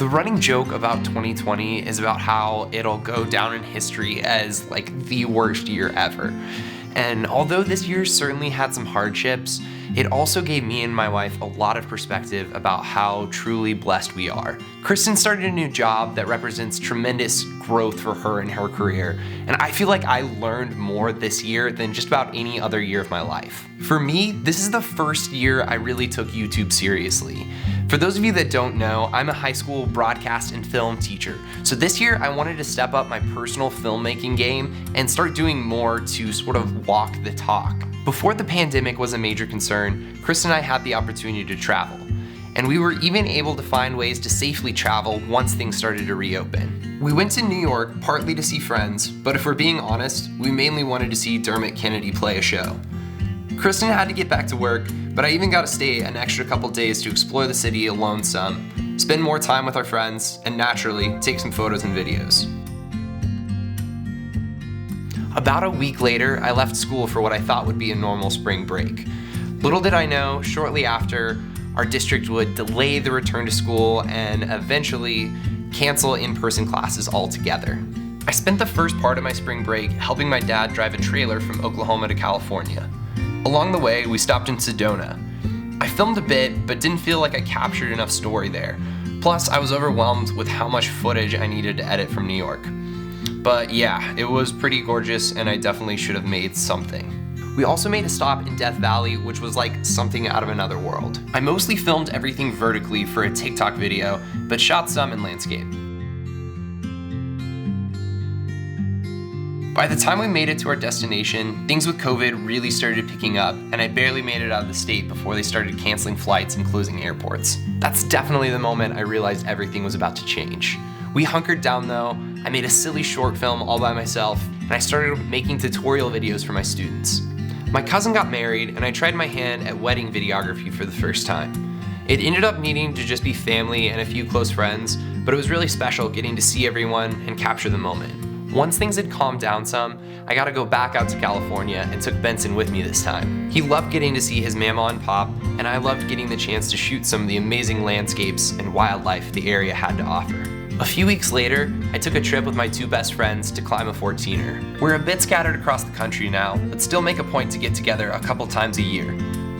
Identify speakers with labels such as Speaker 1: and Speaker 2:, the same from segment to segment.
Speaker 1: The running joke about 2020 is about how it'll go down in history as like the worst year ever. And although this year certainly had some hardships, it also gave me and my wife a lot of perspective about how truly blessed we are. Kristen started a new job that represents tremendous growth for her in her career, and I feel like I learned more this year than just about any other year of my life. For me, this is the first year I really took YouTube seriously. For those of you that don't know, I'm a high school broadcast and film teacher. So this year I wanted to step up my personal filmmaking game and start doing more to sort of walk the talk. Before the pandemic was a major concern, Chris and I had the opportunity to travel. And we were even able to find ways to safely travel once things started to reopen. We went to New York partly to see friends, but if we're being honest, we mainly wanted to see Dermot Kennedy play a show. Kristen had to get back to work, but I even got to stay an extra couple days to explore the city alone some, spend more time with our friends, and naturally, take some photos and videos. About a week later, I left school for what I thought would be a normal spring break. Little did I know, shortly after, our district would delay the return to school and eventually cancel in-person classes altogether. I spent the first part of my spring break helping my dad drive a trailer from Oklahoma to California. Along the way, we stopped in Sedona. I filmed a bit, but didn't feel like I captured enough story there. Plus, I was overwhelmed with how much footage I needed to edit from New York. But yeah, it was pretty gorgeous and I definitely should have made something. We also made a stop in Death Valley, which was like something out of another world. I mostly filmed everything vertically for a TikTok video, but shot some in landscape. By the time we made it to our destination, things with COVID really started picking up, and I barely made it out of the state before they started canceling flights and closing airports. That's definitely the moment I realized everything was about to change. We hunkered down though, I made a silly short film all by myself, and I started making tutorial videos for my students. My cousin got married, and I tried my hand at wedding videography for the first time. It ended up needing to just be family and a few close friends, but it was really special getting to see everyone and capture the moment. Once things had calmed down some, I got to go back out to California and took Benson with me this time. He loved getting to see his mama and pop, and I loved getting the chance to shoot some of the amazing landscapes and wildlife the area had to offer. A few weeks later, I took a trip with my two best friends to climb a 14er. We're a bit scattered across the country now, but still make a point to get together a couple times a year.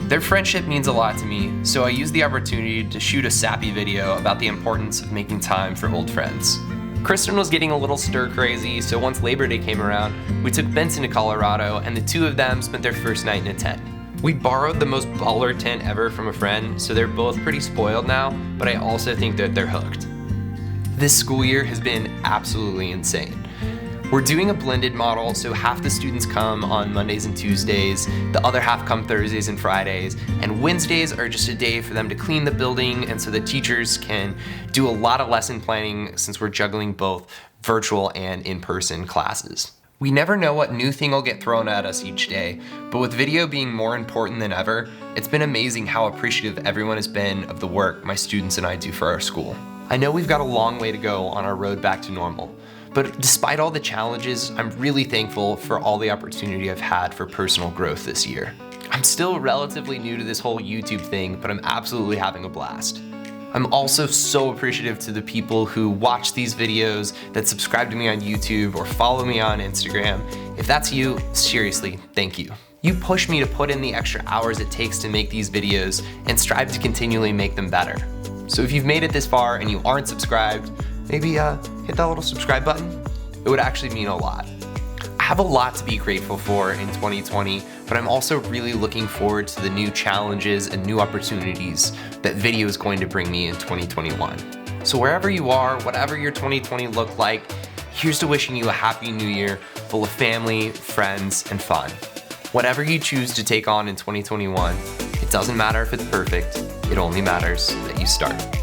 Speaker 1: Their friendship means a lot to me, so I used the opportunity to shoot a sappy video about the importance of making time for old friends. Kristen was getting a little stir-crazy, so once Labor Day came around, we took Benson to Colorado, and the two of them spent their first night in a tent. We borrowed the most baller tent ever from a friend, so they're both pretty spoiled now, but I also think that they're hooked. This school year has been absolutely insane. We're doing a blended model, so half the students come on Mondays and Tuesdays, the other half come Thursdays and Fridays, and Wednesdays are just a day for them to clean the building and so the teachers can do a lot of lesson planning since we're juggling both virtual and in-person classes. We never know what new thing will get thrown at us each day, but with video being more important than ever, it's been amazing how appreciative everyone has been of the work my students and I do for our school. I know we've got a long way to go on our road back to normal, but despite all the challenges, I'm really thankful for all the opportunity I've had for personal growth this year. I'm still relatively new to this whole YouTube thing, but I'm absolutely having a blast. I'm also so appreciative to the people who watch these videos, that subscribe to me on YouTube or follow me on Instagram. If that's you, seriously, thank you. You push me to put in the extra hours it takes to make these videos and strive to continually make them better. So if you've made it this far and you aren't subscribed, maybe hit that little subscribe button. It would actually mean a lot. I have a lot to be grateful for in 2020, but I'm also really looking forward to the new challenges and new opportunities that video is going to bring me in 2021. So wherever you are, whatever your 2020 looked like, here's to wishing you a happy new year full of family, friends, and fun. Whatever you choose to take on in 2021, it doesn't matter if it's perfect, it only matters that you start.